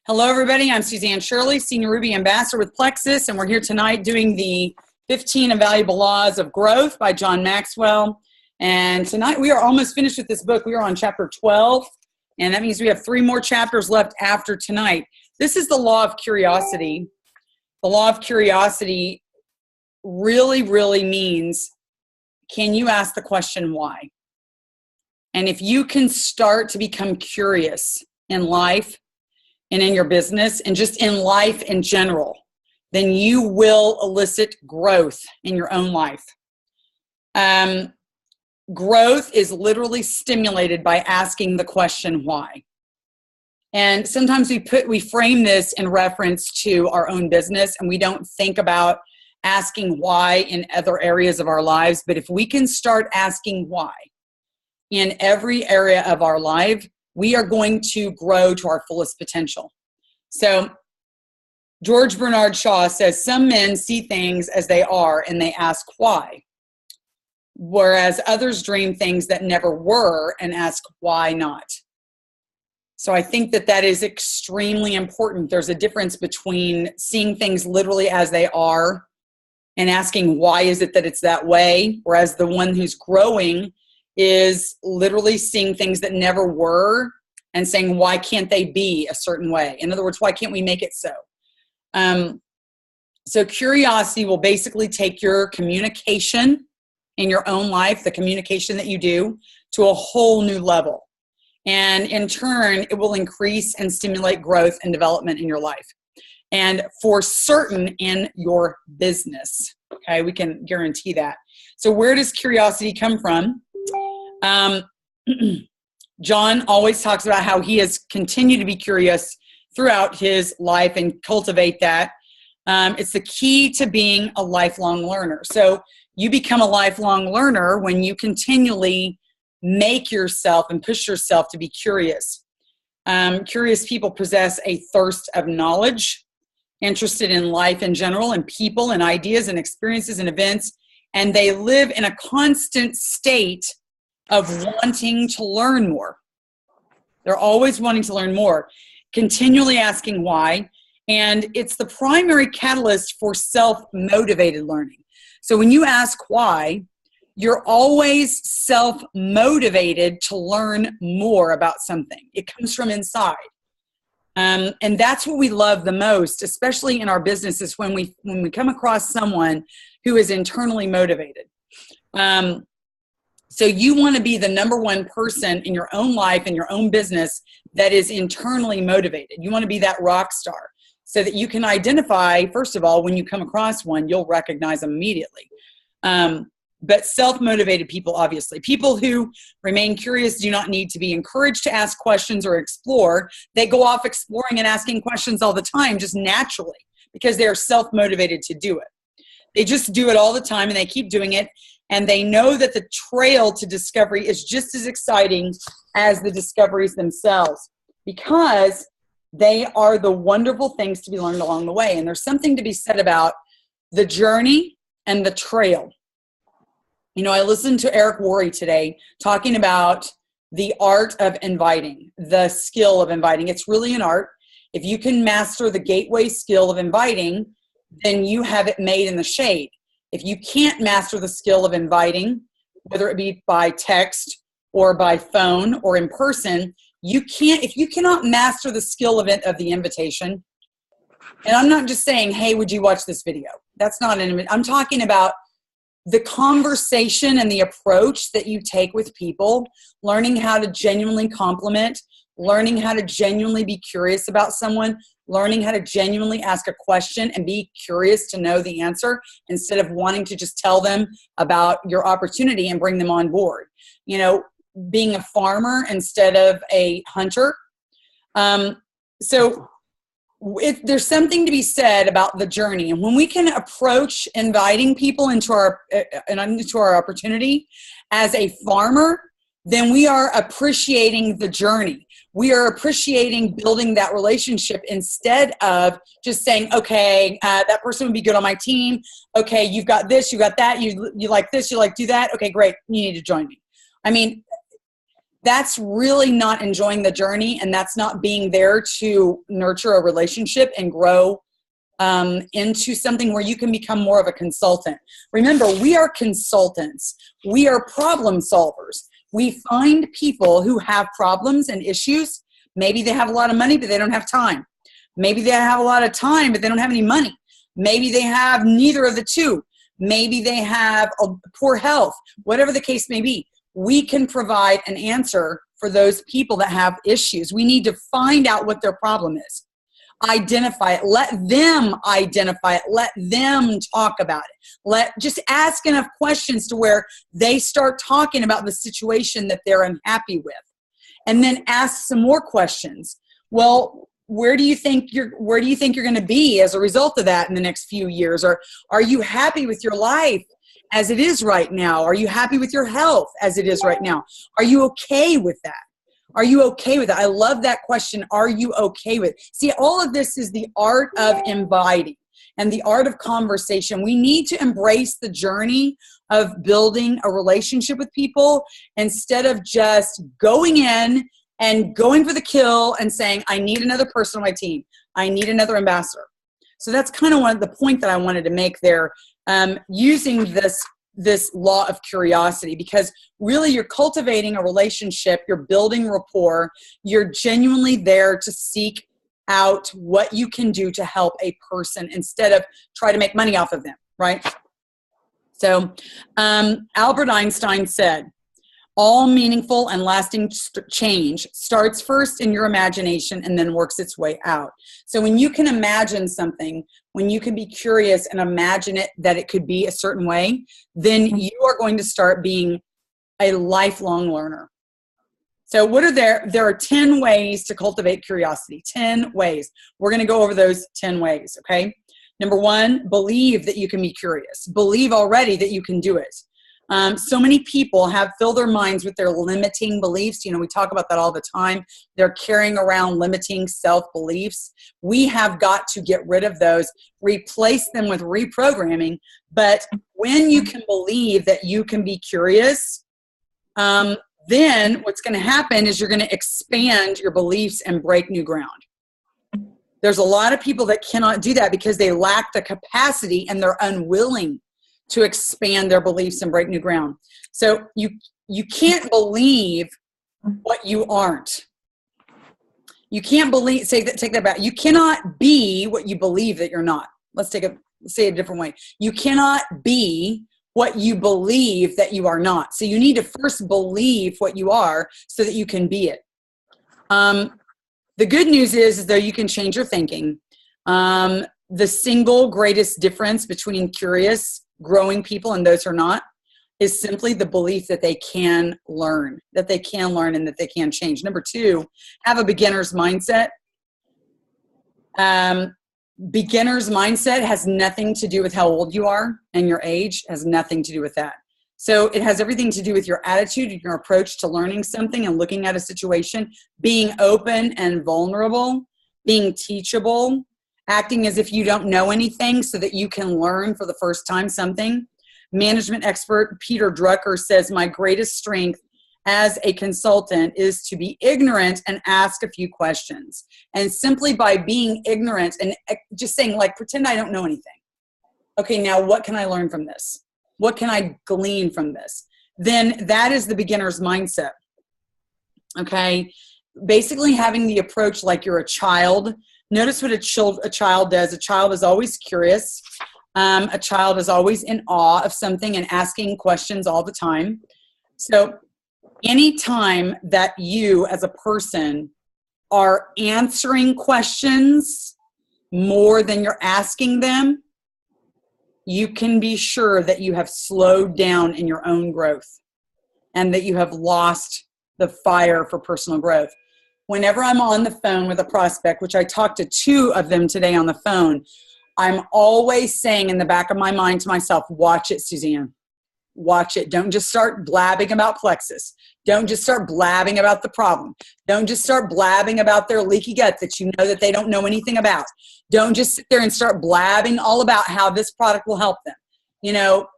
Hello, everybody. I'm Suzanne Shirley, Senior Ruby Ambassador with Plexus, and we're here tonight doing the 15 Invaluable Laws of Growth by John Maxwell. And tonight we are almost finished with this book. We are on chapter 12, and that means we have 3 more chapters left after tonight. This is the law of curiosity. The law of curiosity really means, can you ask the question why? And if you can start to become curious in life, and in your business, and just in life in general, then you will elicit growth in your own life. Growth is literally stimulated by asking the question why. And sometimes we frame this in reference to our own business, and we don't think about asking why in other areas of our lives. But if we can start asking why in every area of our life, we are going to grow to our fullest potential. So George Bernard Shaw says, some men see things as they are and they ask why, whereas others dream things that never were and ask why not. So I think that is extremely important. There's a difference between seeing things literally as they are and asking why is it that it's that way, whereas the one who's growing is literally seeing things that never were and saying, why can't they be a certain way? In other words, why can't we make it so? So curiosity will basically take your communication in your own life, the communication that you do, to a whole new level. And in turn, it will increase and stimulate growth and development in your life. And for certain in your business, okay, we can guarantee that. So where does curiosity come from? John always talks about how he has continued to be curious throughout his life and cultivate that. It's the key to being a lifelong learner. So you become a lifelong learner when you continually make yourself and push yourself to be curious. Curious people possess a thirst of knowledge, interested in life in general and people and ideas and experiences and events, and they live in a constant state of wanting to learn more. They're always wanting to learn more, continually asking why, and it's the primary catalyst for self-motivated learning. So when you ask why, you're always self-motivated to learn more about something. It comes from inside. And that's what we love the most, especially in our businesses, when we come across someone who is internally motivated. So you want to be the number one person in your own life and your own business that is internally motivated. You want to be that rock star so that you can identify, first of all, when you come across one, you'll recognize them immediately. But self-motivated people, obviously. People who remain curious do not need to be encouraged to ask questions or explore. They go off exploring and asking questions all the time, just naturally, because they are self-motivated to do it. They just do it all the time, and they keep doing it. And they know that the trail to discovery is just as exciting as the discoveries themselves, because they are the wonderful things to be learned along the way. And there's something to be said about the journey and the trail. You know, I listened to Eric Worre today talking about the art of inviting, the skill of inviting. It's really an art. If you can master the gateway skill of inviting, then you have it made in the shade. If you can't master the skill of inviting, whether it be by text or by phone or in person, if you cannot master the skill of the invitation, and I'm not just saying, hey, would you watch this video? That's not I'm talking about the conversation and the approach that you take with people, learning how to genuinely compliment, learning how to genuinely be curious about someone, learning how to genuinely ask a question and be curious to know the answer instead of wanting to just tell them about your opportunity and bring them on board. You know, being a farmer instead of a hunter. So there's something to be said about the journey. And when we can approach inviting people into our opportunity as a farmer, then we are appreciating the journey. We are appreciating building that relationship instead of just saying, okay, that person would be good on my team. Okay, you've got this, you got that, you like this, you like do that. Okay, great, you need to join me. I mean, that's really not enjoying the journey, and that's not being there to nurture a relationship and grow into something where you can become more of a consultant. Remember, we are consultants. We are problem solvers. We find people who have problems and issues. Maybe they have a lot of money, but they don't have time. Maybe they have a lot of time, but they don't have any money. Maybe they have neither of the two. Maybe they have a poor health. Whatever the case may be, we can provide an answer for those people that have issues. We need to find out what their problem is. Identify it. Let them identify it. Let them talk about it. Just ask enough questions to where they start talking about the situation that they're unhappy with. And then ask some more questions. Well, where do you think you're going to be as a result of that in the next few years? Or are you happy with your life as it is right now? Are you happy with your health as it is right now? Are you okay with that? Are you okay with it? I love that question. Are you okay with it? See, all of this is the art of inviting and the art of conversation. We need to embrace the journey of building a relationship with people instead of just going in and going for the kill and saying, I need another person on my team. I need another ambassador. So that's kind of one of the point that I wanted to make there, using this law of curiosity, because really you're cultivating a relationship, you're building rapport, you're genuinely there to seek out what you can do to help a person instead of try to make money off of them, right? So Albert Einstein said, all meaningful and lasting change starts first in your imagination and then works its way out. So when you can imagine something, when you can be curious and imagine it that it could be a certain way, then you are going to start being a lifelong learner. So there are 10 ways to cultivate curiosity, 10 ways. We're going to go over those 10 ways, okay? Number 1, believe that you can be curious. Believe already that you can do it. So many people have filled their minds with their limiting beliefs. You know, we talk about that all the time. They're carrying around limiting self-beliefs. We have got to get rid of those, replace them with reprogramming. But when you can believe that you can be curious, then what's going to happen is you're going to expand your beliefs and break new ground. There's a lot of people that cannot do that because they lack the capacity and they're unwilling to expand their beliefs and break new ground. So you can't believe what you aren't. You can't believe, take that back. You cannot be what you believe that you're not. Let's say it a different way. You cannot be what you believe that you are not. So you need to first believe what you are so that you can be it. The good news is though you can change your thinking. The single greatest difference between curious, growing people and those who are not is simply the belief that they can learn, and that they can change. Number 2, have a beginner's mindset. Beginner's mindset has nothing to do with how old you are, and your age has nothing to do with that. So it has everything to do with your attitude and your approach to learning something and looking at a situation, being open and vulnerable, being teachable, acting as if you don't know anything so that you can learn for the first time something. Management expert Peter Drucker says, my greatest strength as a consultant is to be ignorant and ask a few questions. And simply by being ignorant and just saying, like, pretend I don't know anything. Okay, now what can I learn from this? What can I glean from this? Then that is the beginner's mindset. Okay, basically having the approach like you're a child. Notice what a child does. A child is always curious. A child is always in awe of something and asking questions all the time. So anytime that you as a person are answering questions more than you're asking them, you can be sure that you have slowed down in your own growth and that you have lost the fire for personal growth. Whenever I'm on the phone with a prospect, which I talked to 2 of them today on the phone, I'm always saying in the back of my mind to myself, watch it, Suzanne. Watch it. Don't just start blabbing about plexus. Don't just start blabbing about the problem. Don't just start blabbing about their leaky gut that you know that they don't know anything about. Don't just sit there and start blabbing all about how this product will help them. You know,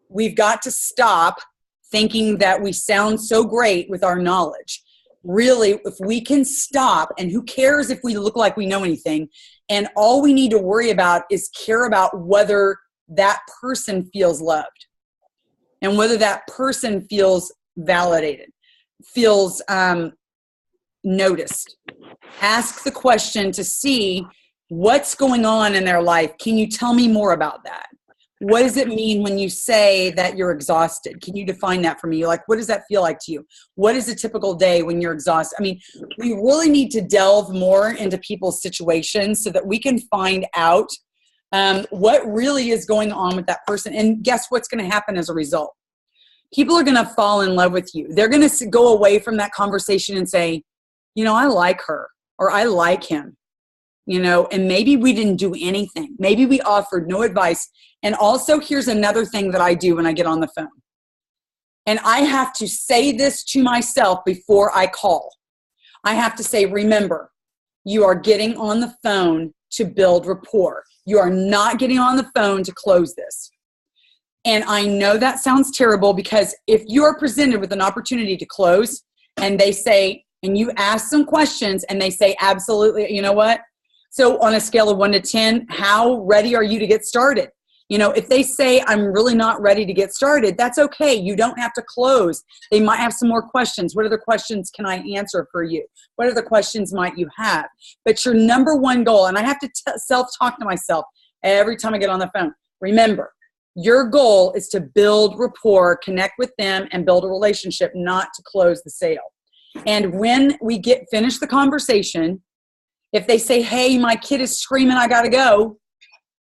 we've got to stop thinking that we sound so great with our knowledge. Really, if we can stop, and who cares if we look like we know anything, and all we need to worry about is care about whether that person feels loved and whether that person feels validated, feels noticed. Ask the question to see what's going on in their life. Can you tell me more about that? What does it mean when you say that you're exhausted? Can you define that for me? Like, what does that feel like to you? What is a typical day when you're exhausted? I mean, we really need to delve more into people's situations so that we can find out what really is going on with that person. And guess what's going to happen as a result? People are going to fall in love with you. They're going to go away from that conversation and say, you know, I like her, or I like him, you know, and maybe we didn't do anything. Maybe we offered no advice. And also, here's another thing that I do when I get on the phone. And I have to say this to myself before I call. I have to say, remember, you are getting on the phone to build rapport. You are not getting on the phone to close this. And I know that sounds terrible, because if you are presented with an opportunity to close and they say, and you ask some questions and they say, absolutely, you know what? So on a scale of 1 to 10, how ready are you to get started? You know, if they say, I'm really not ready to get started, that's okay. You don't have to close. They might have some more questions. What other questions can I answer for you? What other questions might you have? But your number one goal, and I have to self-talk to myself every time I get on the phone, remember, your goal is to build rapport, connect with them, and build a relationship, not to close the sale. And when we finish the conversation, if they say, hey, my kid is screaming, I got to go,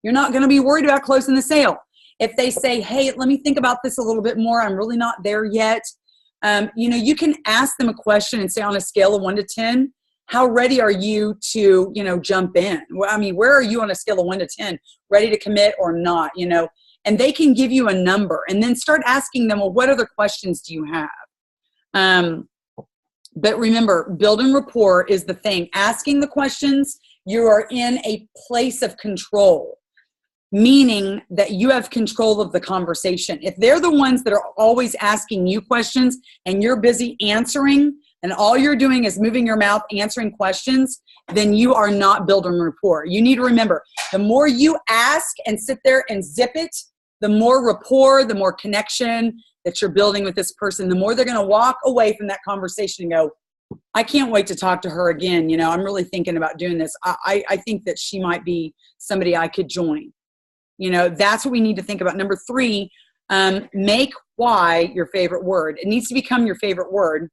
you're not going to be worried about closing the sale. If they say, hey, let me think about this a little bit more, I'm really not there yet. You know, you can ask them a question and say, on a scale of 1 to 10, how ready are you to, you know, jump in? I mean, where are you on a scale of 1 to 10? Ready to commit or not, you know? And they can give you a number, and then start asking them, well, what other questions do you have? But remember, building rapport is the thing. Asking the questions, you are in a place of control, meaning that you have control of the conversation. If they're the ones that are always asking you questions and you're busy answering, and all you're doing is moving your mouth answering questions, then you are not building rapport. You need to remember, the more you ask and sit there and zip it, the more rapport, the more connection that you're building with this person, the more they're going to walk away from that conversation and go, I can't wait to talk to her again. You know, I'm really thinking about doing this. I think that she might be somebody I could join. You know, that's what we need to think about. Number 3, make why your favorite word. It needs to become your favorite word.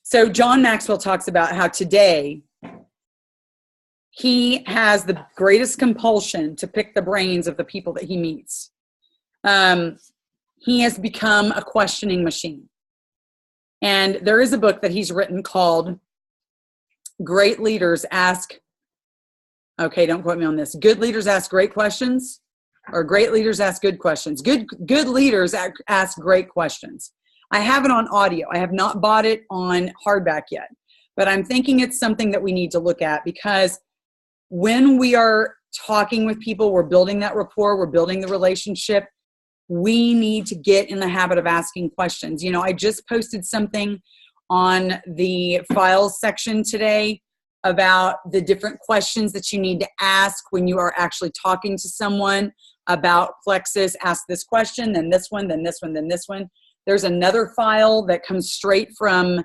So John Maxwell talks about how today he has the greatest compulsion to pick the brains of the people that he meets. He has become a questioning machine. And there is a book that he's written called Great Leaders Ask, okay, don't quote me on this. Good Leaders Ask Great Questions, or Great Leaders Ask Good Questions. Good leaders ask great questions. I have it on audio. I have not bought it on hardback yet, but I'm thinking it's something that we need to look at, because when we are talking with people, we're building that rapport, we're building the relationship. We need to get in the habit of asking questions. You know, I just posted something on the files section today about the different questions that you need to ask when you are actually talking to someone about plexus. Ask this question, then this one, then this one, then this one. There's another file that comes straight from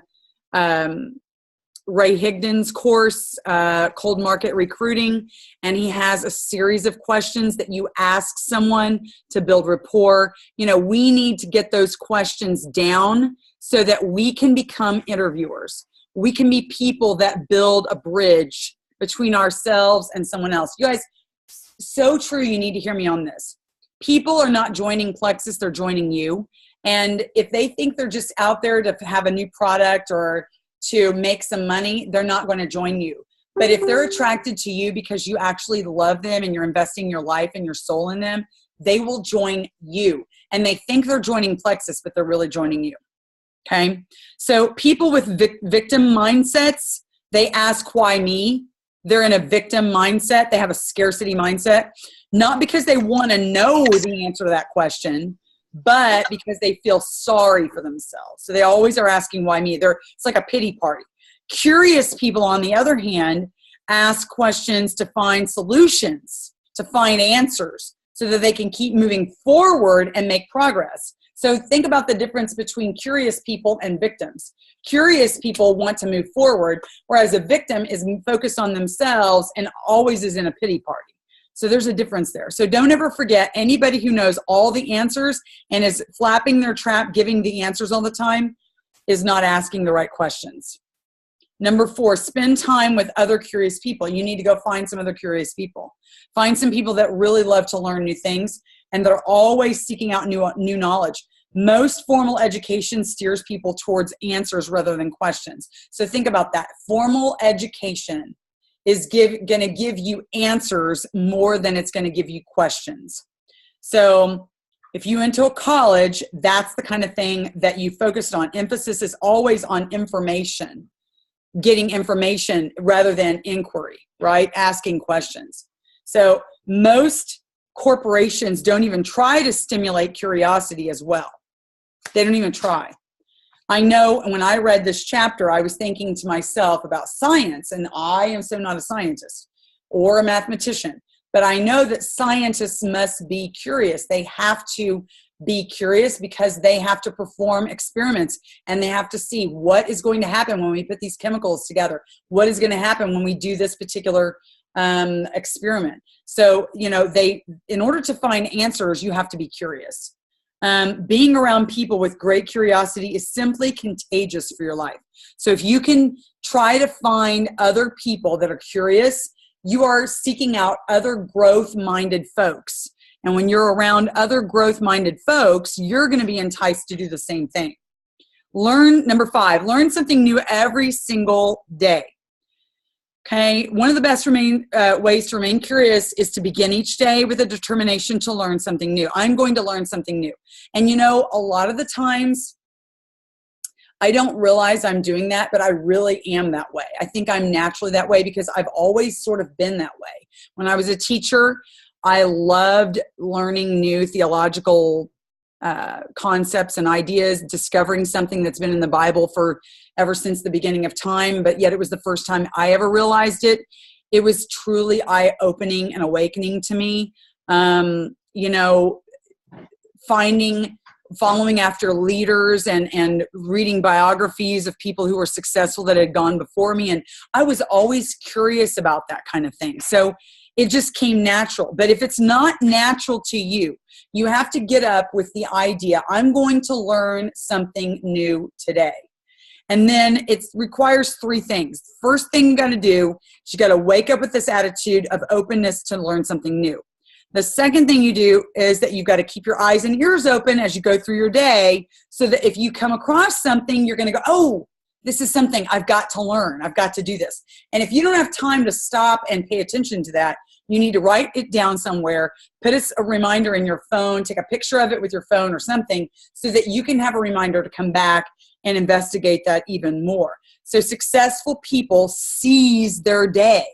Ray Higdon's course, Cold Market Recruiting, and he has a series of questions that you ask someone to build rapport. You know, we need to get those questions down so that we can become interviewers. We can be people that build a bridge between ourselves and someone else. You guys, so true, you need to hear me on this. People are not joining Plexus, they're joining you. And if they think they're just out there to have a new product or to make some money, they're not going to join you. But if they're attracted to you because you actually love them and you're investing your life and your soul in them, they will join you. And they think they're joining Plexus, but they're really joining you. Okay? So people with victim mindsets, they ask, why me? They're in a victim mindset. They have a scarcity mindset, not because they want to know the answer to that question, but because they feel sorry for themselves. So they always are asking, why me? It's like a pity party. Curious people, on the other hand, ask questions to find solutions, to find answers, so that they can keep moving forward and make progress. So think about the difference between curious people and victims. Curious people want to move forward, whereas a victim is focused on themselves and always is in a pity party. So there's a difference there. So don't ever forget, anybody who knows all the answers and is flapping their trap, giving the answers all the time, is not asking the right questions. Number 4, spend time with other curious people. You need to go find some other curious people. Find some people that really love to learn new things and they're always seeking out new knowledge. Most formal education steers people towards answers rather than questions. So think about that. Formal education is going to give you answers more than it's going to give you questions. So if you went to a college, that's the kind of thing that you focused on. Emphasis is always on information, getting information rather than inquiry, right? Asking questions. So most corporations don't even try to stimulate curiosity as well. They don't even try. I know when I read this chapter, I was thinking to myself about science, and I am so not a scientist or a mathematician, but I know that scientists must be curious. They have to be curious because they have to perform experiments and they have to see what is going to happen when we put these chemicals together. What is going to happen when we do this particular experiment? So, in order to find answers, you have to be curious. Being around people with great curiosity is simply contagious for your life. So if you can try to find other people that are curious, you are seeking out other growth-minded folks. And when you're around other growth-minded folks, you're going to be enticed to do the same thing. Number 5, learn something new every single day. Okay, one of the best ways to remain curious is to begin each day with a determination to learn something new. I'm going to learn something new. And a lot of the times, I don't realize I'm doing that, but I really am that way. I think I'm naturally that way because I've always sort of been that way. When I was a teacher, I loved learning new theological concepts and ideas, discovering something that's been in the Bible for ever since the beginning of time, but yet it was the first time I ever realized it. It was truly eye-opening and awakening to me. Following after leaders and reading biographies of people who were successful that had gone before me. And I was always curious about that kind of thing. So it just came natural. But if it's not natural to you, you have to get up with the idea, I'm going to learn something new today. And then it requires 3 things. First thing you got to do is you got to wake up with this attitude of openness to learn something new. The second thing you do is that you've got to keep your eyes and ears open as you go through your day so that if you come across something, you're going to go, oh, this is something I've got to learn. I've got to do this. And if you don't have time to stop and pay attention to that, you need to write it down somewhere, put a reminder in your phone, take a picture of it with your phone or something so that you can have a reminder to come back and investigate that even more. So successful people seize their day,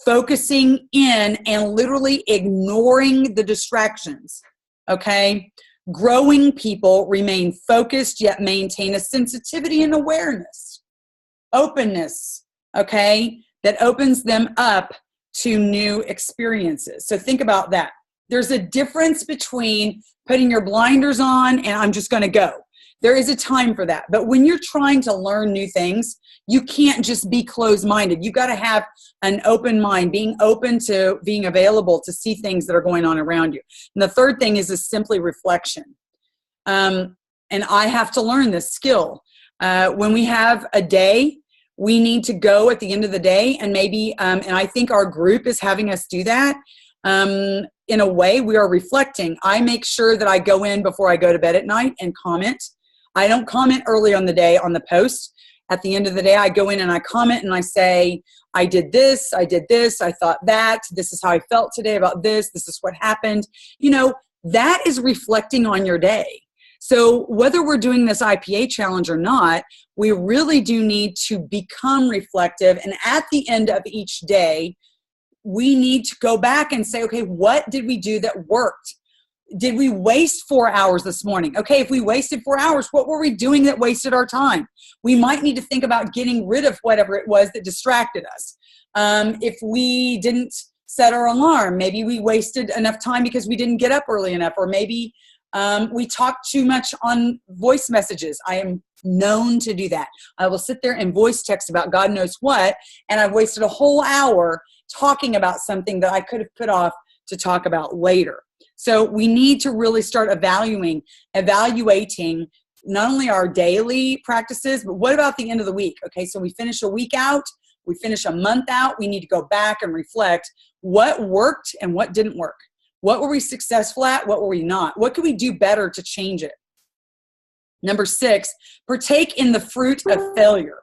focusing in and literally ignoring the distractions, okay? Growing people remain focused yet maintain a sensitivity and awareness, openness, okay, that opens them up to new experiences. So think about that. There's a difference between putting your blinders on and I'm just going to go. There is a time for that. But when you're trying to learn new things, you can't just be closed-minded. You've got to have an open mind, being open to being available to see things that are going on around you. And the third thing is simply reflection. And I have to learn this skill. When we have a day, we need to go at the end of the day and maybe, and I think our group is having us do that. In a way, we are reflecting. I make sure that I go in before I go to bed at night and comment. I don't comment early on the day on the post. At the end of the day, I go in and I comment and I say, I did this, I thought that, this is how I felt today about this is what happened. That is reflecting on your day. So whether we're doing this IPA challenge or not, we really do need to become reflective. And at the end of each day, we need to go back and say, okay, what did we do that worked? Did we waste 4 hours this morning? Okay, if we wasted 4 hours, what were we doing that wasted our time? We might need to think about getting rid of whatever it was that distracted us. If we didn't set our alarm, maybe we wasted enough time because we didn't get up early enough, or maybe we talked too much on voice messages. I am known to do that. I will sit there and voice text about God knows what, and I've wasted a whole hour talking about something that I could have put off to talk about later. So we need to really start evaluating not only our daily practices, but what about the end of the week? Okay, so we finish a week out, we finish a month out, we need to go back and reflect what worked and what didn't work. What were we successful at? What were we not? What could we do better to change it? Number 6, partake in the fruit of failure.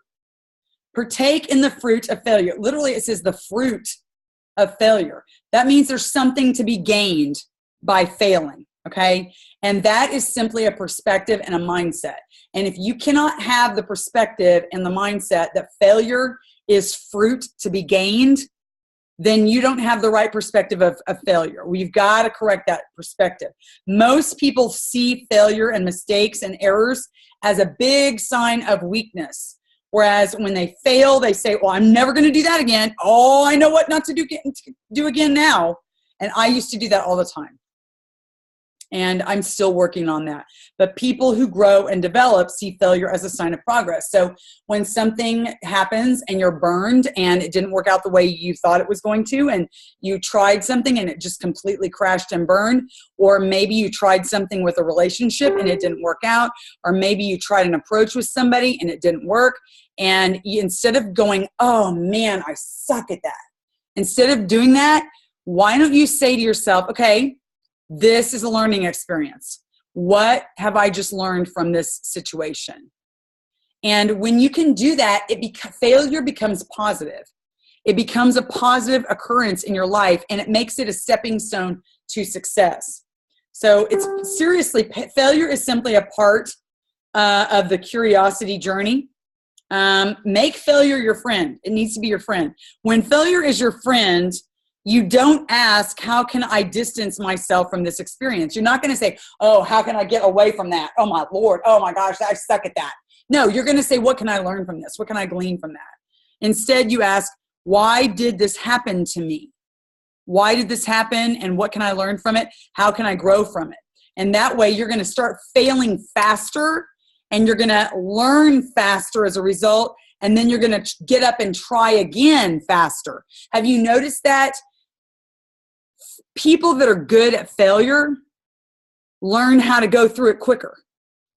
Partake in the fruit of failure. Literally, it says the fruit of failure. That means there's something to be gained by failing, okay? And that is simply a perspective and a mindset. And if you cannot have the perspective and the mindset that failure is fruit to be gained, then you don't have the right perspective of failure. We've got to correct that perspective. Most people see failure and mistakes and errors as a big sign of weakness. Whereas when they fail, they say, well, I'm never going to do that again. Oh, I know what not to do again now. And I used to do that all the time. And I'm still working on that. But people who grow and develop see failure as a sign of progress. So when something happens and you're burned and it didn't work out the way you thought it was going to, and you tried something and it just completely crashed and burned, or maybe you tried something with a relationship and it didn't work out, or maybe you tried an approach with somebody and it didn't work, and instead of going, oh man, I suck at that, instead of doing that, why don't you say to yourself, okay, this is a learning experience. What have I just learned from this situation? And when you can do that, failure becomes positive. It becomes a positive occurrence in your life, and it makes it a stepping stone to success. So it's seriously, failure is simply a part of the curiosity journey. Make failure your friend. It needs to be your friend. When failure is your friend, you don't ask, how can I distance myself from this experience? You're not going to say, oh, how can I get away from that? Oh my Lord. Oh my gosh, I suck at that. No, you're going to say, what can I learn from this? What can I glean from that? Instead, you ask, why did this happen to me? Why did this happen? And what can I learn from it? How can I grow from it? And that way you're going to start failing faster, and you're going to learn faster as a result. And then you're going to get up and try again faster. Have you noticed that? People that are good at failure learn how to go through it quicker.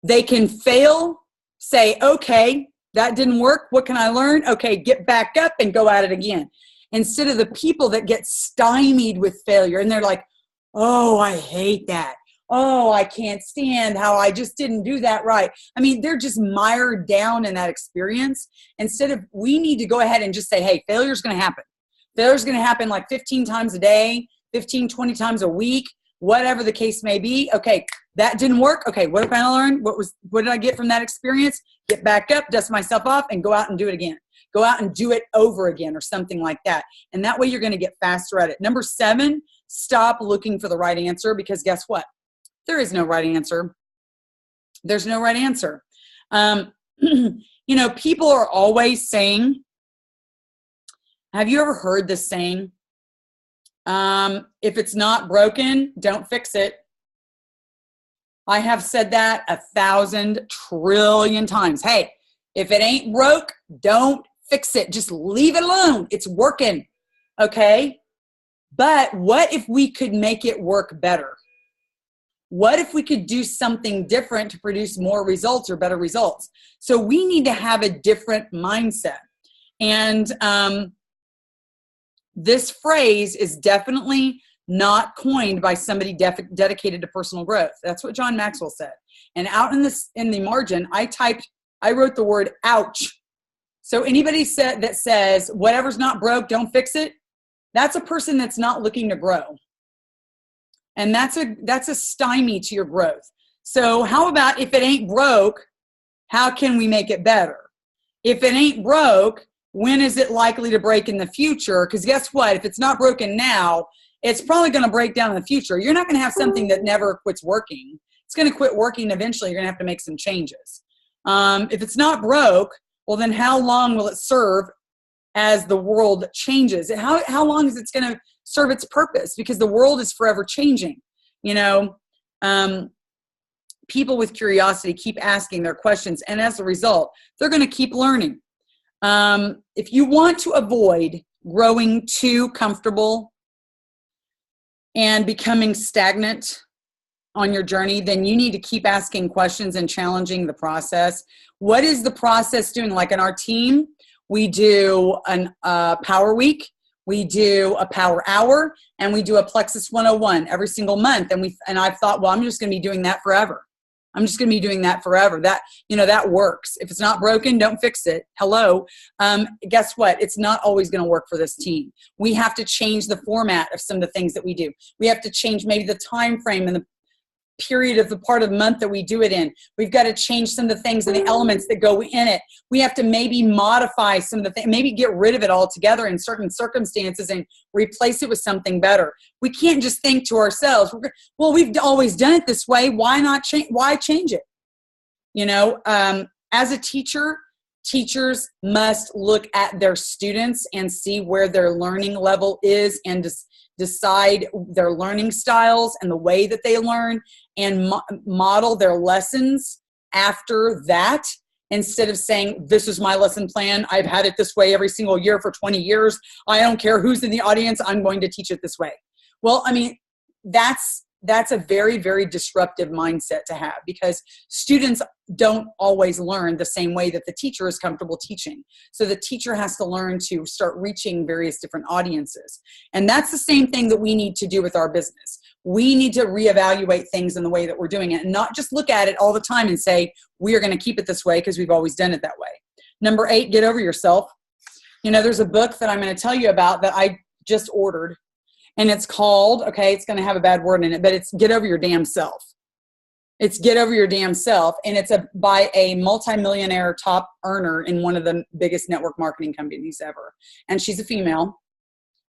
They can fail, say, okay, that didn't work. What can I learn? Okay, get back up and go at it again. Instead of the people that get stymied with failure and they're like, oh, I hate that. Oh, I can't stand how I just didn't do that right. I mean, they're just mired down in that experience. Instead of, we need to go ahead and just say, hey, failure's going to happen. Failure's going to happen like 15 times a day, 15, 20 times a week, whatever the case may be. Okay, that didn't work. Okay, what can I learn? What did I get from that experience? Get back up, dust myself off, and go out and do it again. Go out and do it over again, or something like that. And that way you're going to get faster at it. Number 7, stop looking for the right answer, because guess what? There is no right answer. There's no right answer. People are always saying, have you ever heard this saying? If it's not broken, don't fix it. I have said that 1,000 trillion times. Hey, if it ain't broke, don't fix it. Just leave it alone. It's working. Okay? But what if we could make it work better? What if we could do something different to produce more results or better results? So we need to have a different mindset. And this phrase is definitely not coined by somebody dedicated to personal growth. That's what John Maxwell said. And out in the margin, I wrote the word ouch. So anybody that says whatever's not broke, don't fix it, that's a person that's not looking to grow. And that's a stymie to your growth. So how about if it ain't broke, how can we make it better? If it ain't broke, when is it likely to break in the future? Because guess what? If it's not broken now, it's probably going to break down in the future. You're not going to have something that never quits working. It's going to quit working eventually. You're going to have to make some changes. If it's not broke, well, then how long will it serve as the world changes? How long is it going to serve its purpose? Because the world is forever changing. You know, people with curiosity keep asking their questions, and as a result, they're going to keep learning. If you want to avoid growing too comfortable and becoming stagnant on your journey, then you need to keep asking questions and challenging the process. What is the process doing? Like in our team, we do a power week, we do a power hour, and we do a Plexus 101 every single month. And I've thought, well, I'm just going to be doing that forever. I'm just going to be doing that forever. That, you know, that works. If it's not broken, don't fix it. Hello. Guess what? It's not always going to work for this team. We have to change the format of some of the things that we do. We have to change maybe the time frame and the period of the part of the month that we do it in. We've got to change some of the things and the elements that go in it. We have to maybe modify some of the things, maybe get rid of it altogether in certain circumstances and replace it with something better. We can't just think to ourselves, well, we've always done it this way. Why not change? Why change it? You know, as a teacher, teachers must look at their students and see where their learning level is and decide their learning styles and the way that they learn and model their lessons after that, instead of saying, this is my lesson plan. I've had it this way every single year for 20 years. I don't care who's in the audience. I'm going to teach it this way. Well, I mean, that's a very, very disruptive mindset to have, because students don't always learn the same way that the teacher is comfortable teaching. So the teacher has to learn to start reaching various different audiences. And that's the same thing that we need to do with our business. We need to reevaluate things in the way that we're doing it and not just look at it all the time and say, we are going to keep it this way because we've always done it that way. Number 8, get over yourself. You know, there's a book that I'm going to tell you about that I just ordered. And it's called, okay, it's going to have a bad word in it, but it's Get Over Your Damn Self. It's Get Over Your Damn Self. And it's by a multimillionaire top earner in one of the biggest network marketing companies ever. And she's a female.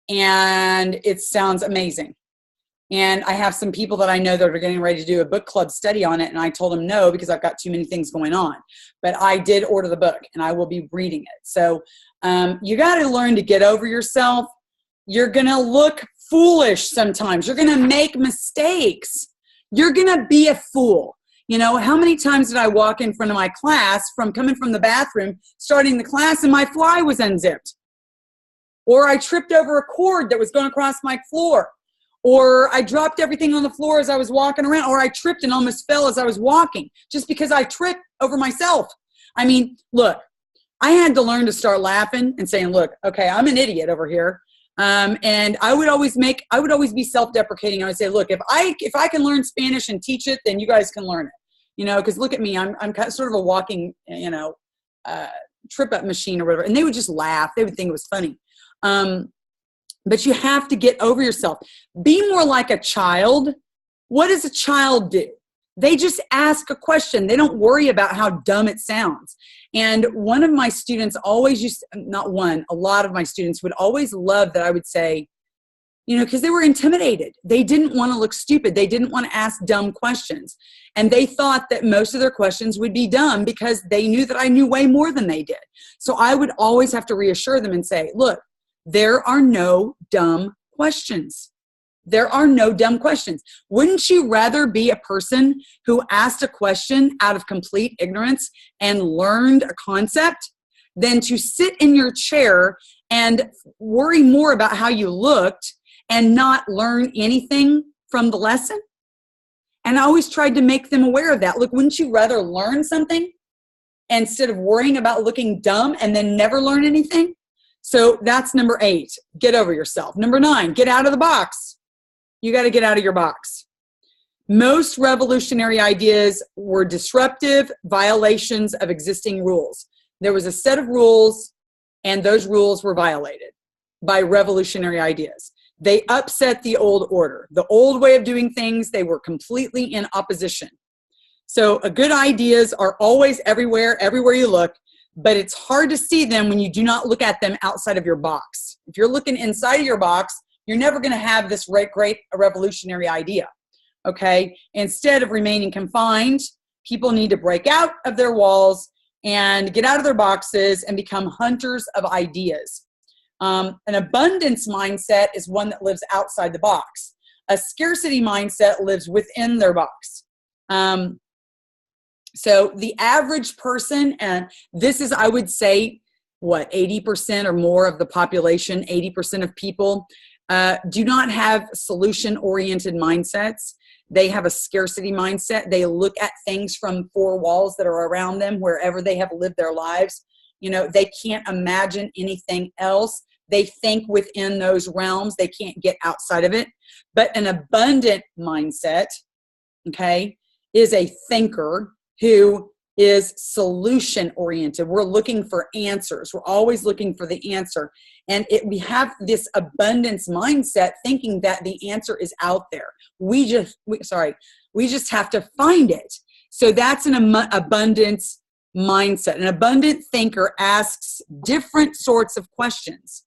And it sounds amazing. And I have some people that I know that are getting ready to do a book club study on it. And I told them no, because I've got too many things going on. But I did order the book and I will be reading it. So you got to learn to get over yourself. You're going to look foolish sometimes. You're going to make mistakes. You're going to be a fool. You know, how many times did I walk in front of my class from coming from the bathroom, starting the class, and my fly was unzipped? Or I tripped over a cord that was going across my floor. Or I dropped everything on the floor as I was walking around. Or I tripped and almost fell as I was walking just because I tripped over myself. I mean, look, I had to learn to start laughing and saying, look, okay, I'm an idiot over here. And I would always be self-deprecating. I would say, look, if I can learn Spanish and teach it, then you guys can learn it, you know, because look at me, I'm kind of, sort of a walking, you know, trip up machine or whatever. And they would just laugh. They would think it was funny. But you have to get over yourself. Be more like a child. What does a child do? They just ask a question. They don't worry about how dumb it sounds. And one of my students always a lot of my students would always love that I would say, you know, because they were intimidated. They didn't want to look stupid. They didn't want to ask dumb questions. And they thought that most of their questions would be dumb because they knew that I knew way more than they did. So I would always have to reassure them and say, look, there are no dumb questions. There are no dumb questions. Wouldn't you rather be a person who asked a question out of complete ignorance and learned a concept than to sit in your chair and worry more about how you looked and not learn anything from the lesson? And I always tried to make them aware of that. Look, wouldn't you rather learn something instead of worrying about looking dumb and then never learn anything? So that's number 8. Get over yourself. Number 9, get out of the box. You got to get out of your box. Most revolutionary ideas were disruptive violations of existing rules. There was a set of rules, and those rules were violated by revolutionary ideas. They upset the old order. The old way of doing things, they were completely in opposition. So good ideas are always everywhere you look, but it's hard to see them when you do not look at them outside of your box. If you're looking inside of your box, you're never going to have this great revolutionary idea, okay? Instead of remaining confined, people need to break out of their walls and get out of their boxes and become hunters of ideas. An abundance mindset is one that lives outside the box. A scarcity mindset lives within their box. So the average person, and this is, I would say, 80% or more of the population, 80% of people do not have solution-oriented mindsets. They have a scarcity mindset. They look at things from four walls that are around them, wherever they have lived their lives. They can't imagine anything else. They think within those realms. They can't get outside of it. But an abundant mindset, okay, is a thinker who is solution-oriented. We're looking for answers. We're always looking for the answer. And we have this abundance mindset thinking that the answer is out there. We just have to find it. So that's an abundance mindset. An abundant thinker asks different sorts of questions.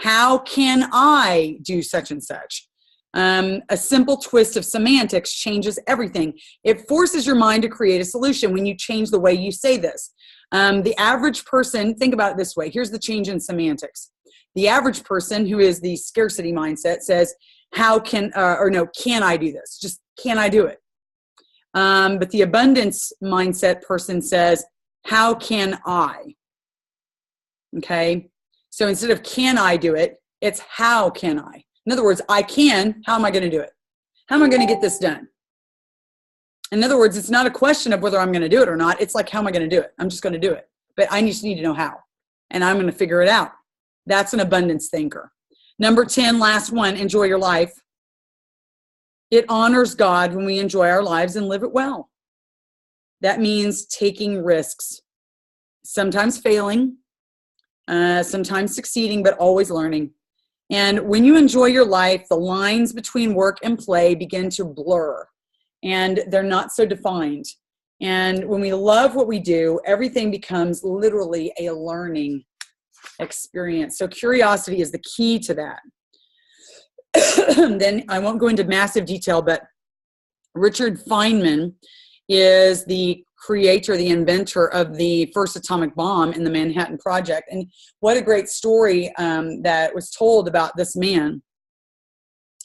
How can I do such and such? A simple twist of semantics changes everything. It forces your mind to create a solution when you change the way you say this. The average person, think about it this way. Here's the change in semantics. The average person who is the scarcity mindset says, can I do this? Just, can I do it? But the abundance mindset person says, how can I? Okay. So instead of can I do it, it's how can I? In other words, I can, how am I going to do it? How am I going to get this done? In other words, it's not a question of whether I'm going to do it or not. It's like, how am I going to do it? I'm just going to do it. But I just need to know how. And I'm going to figure it out. That's an abundance thinker. Number 10, last one, enjoy your life. It honors God when we enjoy our lives and live it well. That means taking risks, sometimes failing, sometimes succeeding, but always learning. And when you enjoy your life, the lines between work and play begin to blur, and they're not so defined. And when we love what we do, everything becomes literally a learning experience. So curiosity is the key to that. Then I won't go into massive detail, but Richard Feynman is the creator, the inventor of the first atomic bomb in the Manhattan Project. And what a great story that was told about this man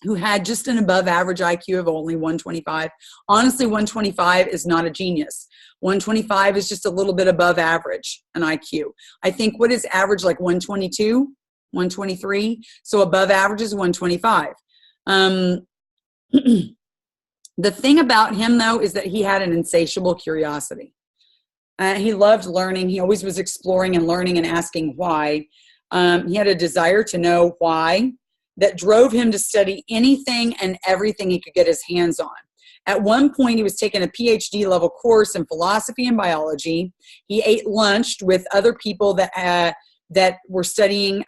who had just an above average IQ of only 125. Honestly, 125 is not a genius. 125 is just a little bit above average, an IQ. I think what is average, like 122, 123? So above average is 125. The thing about him, though, is that he had an insatiable curiosity. He loved learning. He always was exploring and learning and asking why. He had a desire to know why that drove him to study anything and everything he could get his hands on. At one point, he was taking a PhD level course in philosophy and biology. He ate lunch with other people that were studying,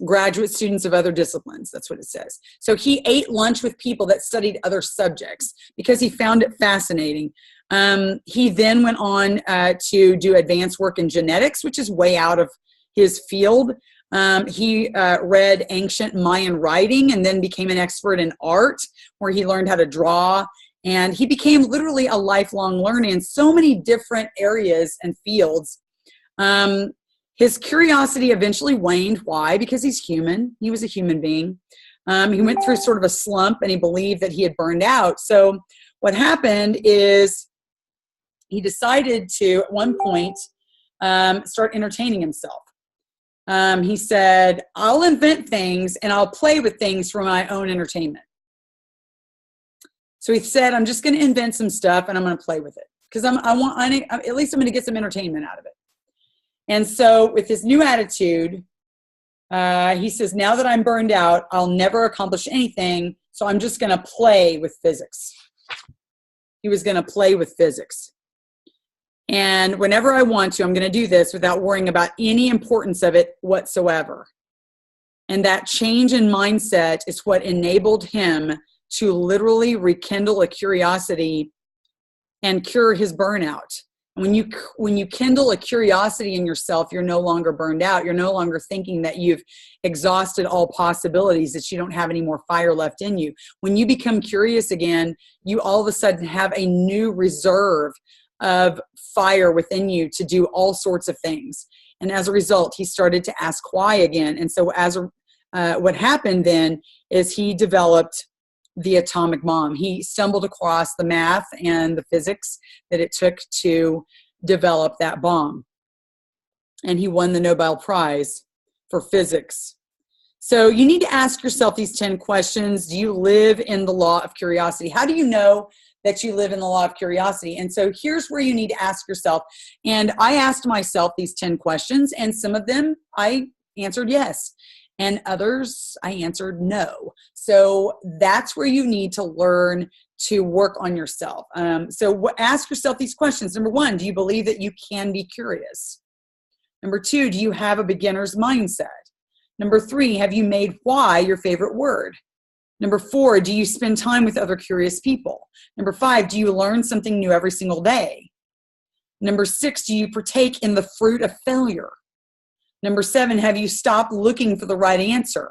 graduate students of other disciplines. That's what it says. So he ate lunch with people that studied other subjects because he found it fascinating. He then went on to do advanced work in genetics, which is way out of his field. He read ancient Mayan writing and then became an expert in art, where he learned how to draw. And he became literally a lifelong learner in so many different areas and fields. His curiosity eventually waned. Why? Because he's human. He was a human being. He went through sort of a slump, and he believed that he had burned out. So what happened is he decided to, at one point, start entertaining himself. He said, I'll invent things and I'll play with things for my own entertainment. So he said, I'm just going to invent some stuff and I'm going to play with it because at least I'm going to get some entertainment out of it. And so with his new attitude, he says, now that I'm burned out, I'll never accomplish anything. So I'm just going to play with physics. He was going to play with physics. And whenever I want to, I'm going to do this without worrying about any importance of it whatsoever. And that change in mindset is what enabled him to literally rekindle a curiosity and cure his burnout. When you kindle a curiosity in yourself, you're no longer burned out. You're no longer thinking that you've exhausted all possibilities, that you don't have any more fire left in you. When you become curious again, you all of a sudden have a new reserve of fire within you to do all sorts of things. And as a result, he started to ask why again. And so what happened then is he developed the atomic bomb. He stumbled across the math and the physics that it took to develop that bomb. And he won the Nobel Prize for physics. So you need to ask yourself these 10 questions. Do you live in the law of curiosity? How do you know that you live in the law of curiosity? And so here's where you need to ask yourself. And I asked myself these 10 questions, and some of them I answered yes. And others, I answered no. So that's where you need to learn to work on yourself. So ask yourself these questions. Number 1, do you believe that you can be curious? Number 2, do you have a beginner's mindset? Number 3, have you made why your favorite word? Number 4, do you spend time with other curious people? Number 5, do you learn something new every single day? Number 6, do you partake in the fruit of failure? Number 7, have you stopped looking for the right answer?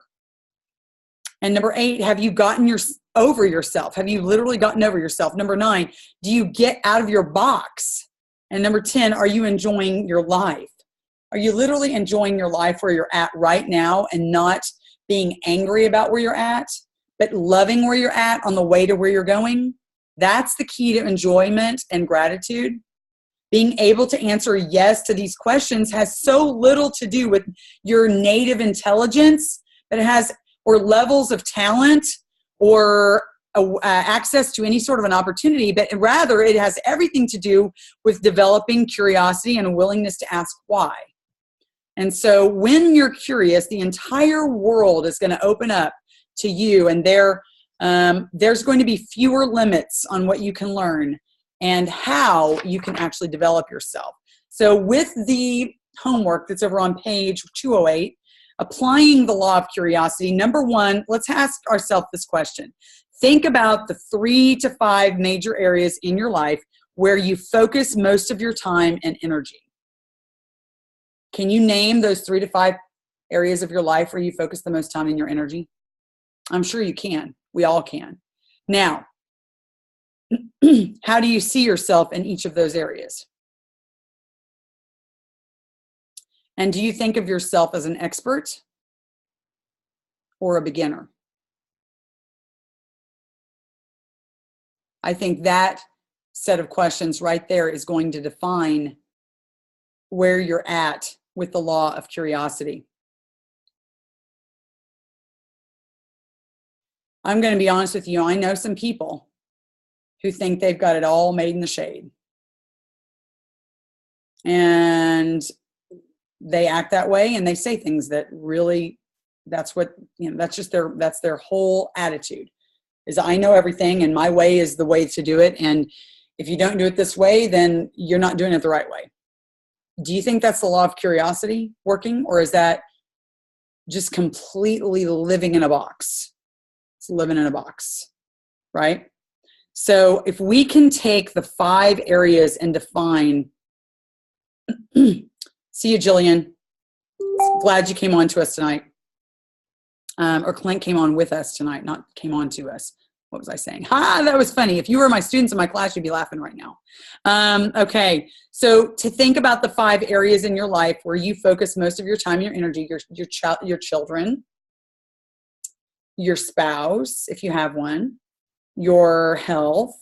And number 8, have you gotten over yourself? Have you literally gotten over yourself? Number 9, do you get out of your box? And number 10, are you enjoying your life? Are you literally enjoying your life where you're at right now and not being angry about where you're at, but loving where you're at on the way to where you're going? That's the key to enjoyment and gratitude. Being able to answer yes to these questions has so little to do with your native intelligence, but it has, or levels of talent, or access to any sort of an opportunity, but rather it has everything to do with developing curiosity and a willingness to ask why. And so when you're curious, the entire world is going to open up to you, and there's going to be fewer limits on what you can learn and how you can actually develop yourself. So with the homework that's over on page 208, applying the law of curiosity, number 1, let's ask ourselves this question. Think about the 3 to 5 major areas in your life where you focus most of your time and energy. Can you name those 3 to 5 areas of your life where you focus the most time and your energy? I'm sure you can. We all can. Now, how do you see yourself in each of those areas? And do you think of yourself as an expert or a beginner? I think that set of questions right there is going to define where you're at with the law of curiosity. I'm going to be honest with you. I know some people who think they've got it all made in the shade. And they act that way, and they say things that really, that's their whole attitude, is I know everything and my way is the way to do it. And if you don't do it this way, then you're not doing it the right way. Do you think that's the law of curiosity working, or is that just completely living in a box? It's living in a box, right? So if we can take the 5 areas and define, see you, Jillian. Glad you came on to us tonight. Or Clint came on with us tonight, not came on to us. What was I saying? That was funny. If you were my students in my class, you'd be laughing right now. Okay, so to think about the 5 areas in your life where you focus most of your time and your energy, your children, your spouse, if you have one, your health,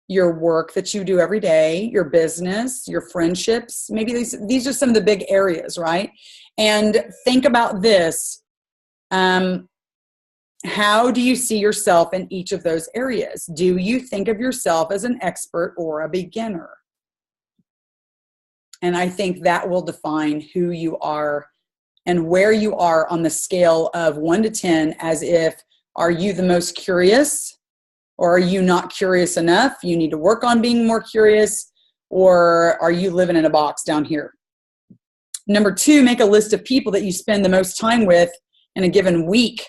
your work that you do every day, your business, your friendships. Maybe these are some of the big areas, right? And think about this. How do you see yourself in each of those areas? Do you think of yourself as an expert or a beginner? And I think that will define who you are and where you are on the scale of 1 to 10, as if, are you the most curious, or are you not curious enough? You need to work on being more curious, or are you living in a box down here? Number 2, make a list of people that you spend the most time with in a given week.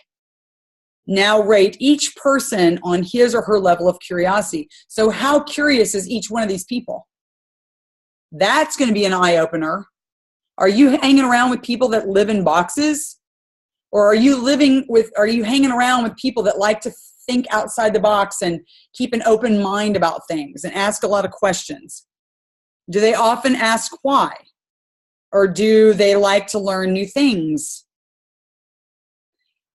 Now rate each person on his or her level of curiosity. So how curious is each one of these people? That's going to be an eye-opener. Are you hanging around with people that live in boxes? Or are you hanging around with people that like to think outside the box and keep an open mind about things and ask a lot of questions? Do they often ask why? Or do they like to learn new things?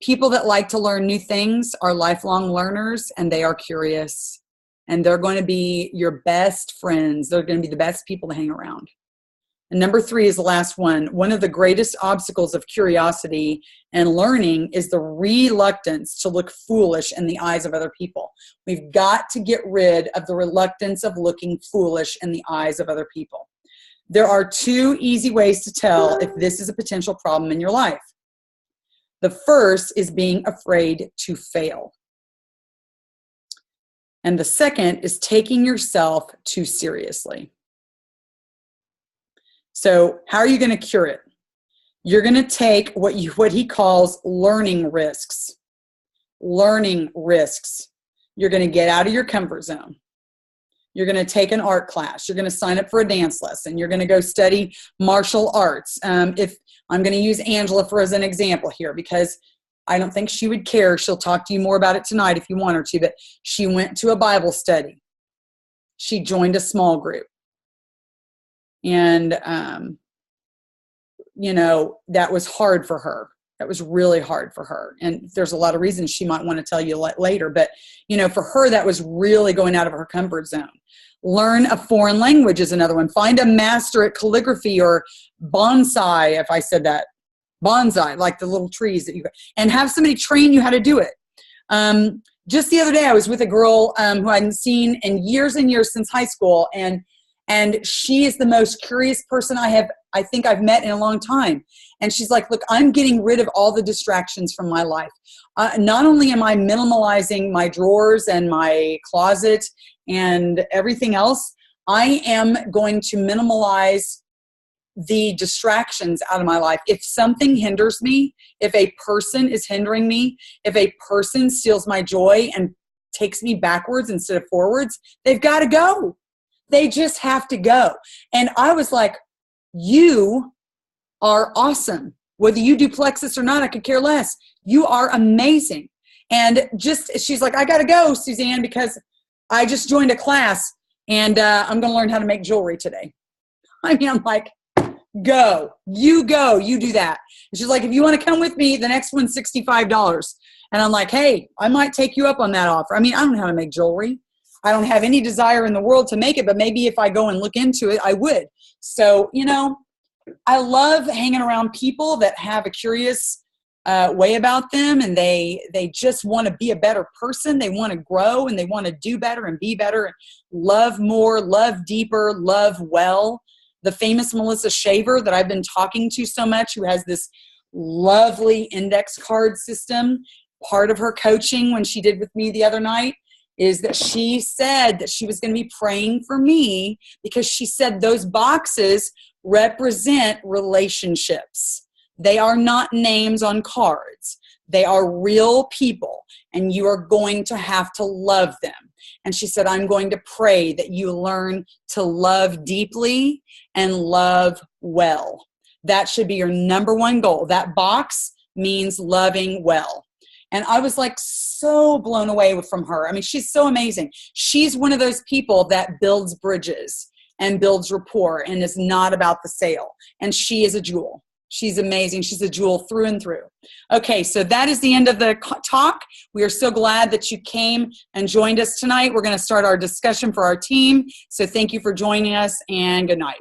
People that like to learn new things are lifelong learners, and they are curious. And they're going to be your best friends. They're going to be the best people to hang around. And number 3 is the last one. One of the greatest obstacles of curiosity and learning is the reluctance to look foolish in the eyes of other people. We've got to get rid of the reluctance of looking foolish in the eyes of other people. There are 2 easy ways to tell if this is a potential problem in your life. The first is being afraid to fail. And the second is taking yourself too seriously. So how are you going to cure it? You're going to take what he calls learning risks. Learning risks. You're going to get out of your comfort zone. You're going to take an art class. You're going to sign up for a dance lesson. You're going to go study martial arts. If I'm going to use Angela as an example here, because I don't think she would care. She'll talk to you more about it tonight if you want her to, but she went to a Bible study. She joined a small group. And, that was hard for her. That was really hard for her. And there's a lot of reasons she might want to tell you later. But, for her, that was really going out of her comfort zone. Learn a foreign language is another one. Find a master at calligraphy or bonsai, if I said that. Bonsai, like the little trees that and have somebody train you how to do it. Just the other day, I was with a girl who I hadn't seen in years and years since high school. And she is the most curious person I think I've met in a long time. And she's like, look, I'm getting rid of all the distractions from my life. Not only am I minimalizing my drawers and my closet and everything else, I am going to minimalize the distractions out of my life. If something hinders me, if a person is hindering me, if a person steals my joy and takes me backwards instead of forwards, they've got to go. They just have to go. And I was like, you are awesome. Whether you do plexus or not, I could care less. You are amazing. And she's like, I got to go, Suzanne, because I just joined a class and I'm going to learn how to make jewelry today. I mean, I'm like, go, you do that. And she's like, if you want to come with me, the next one's $65. And I'm like, hey, I might take you up on that offer. I mean, I don't know how to make jewelry. I don't have any desire in the world to make it, but maybe if I go and look into it, I would. So, I love hanging around people that have a curious way about them, and they just want to be a better person. They want to grow, and they want to do better and be better, and love more, love deeper, love well. The famous Melissa Shaver that I've been talking to so much, who has this lovely index card system, part of her coaching when she did with me the other night, is that she said that she was going to be praying for me because she said those boxes represent relationships. They are not names on cards. They are real people, and you are going to have to love them. And she said, I'm going to pray that you learn to love deeply and love well. That should be your number one goal. That box means loving well. And I was like so blown away from her. I mean, she's so amazing. She's one of those people that builds bridges and builds rapport and is not about the sale. And she is a jewel. She's amazing. She's a jewel through and through. Okay, so that is the end of the talk. We are so glad that you came and joined us tonight. We're going to start our discussion for our team. So thank you for joining us, and good night.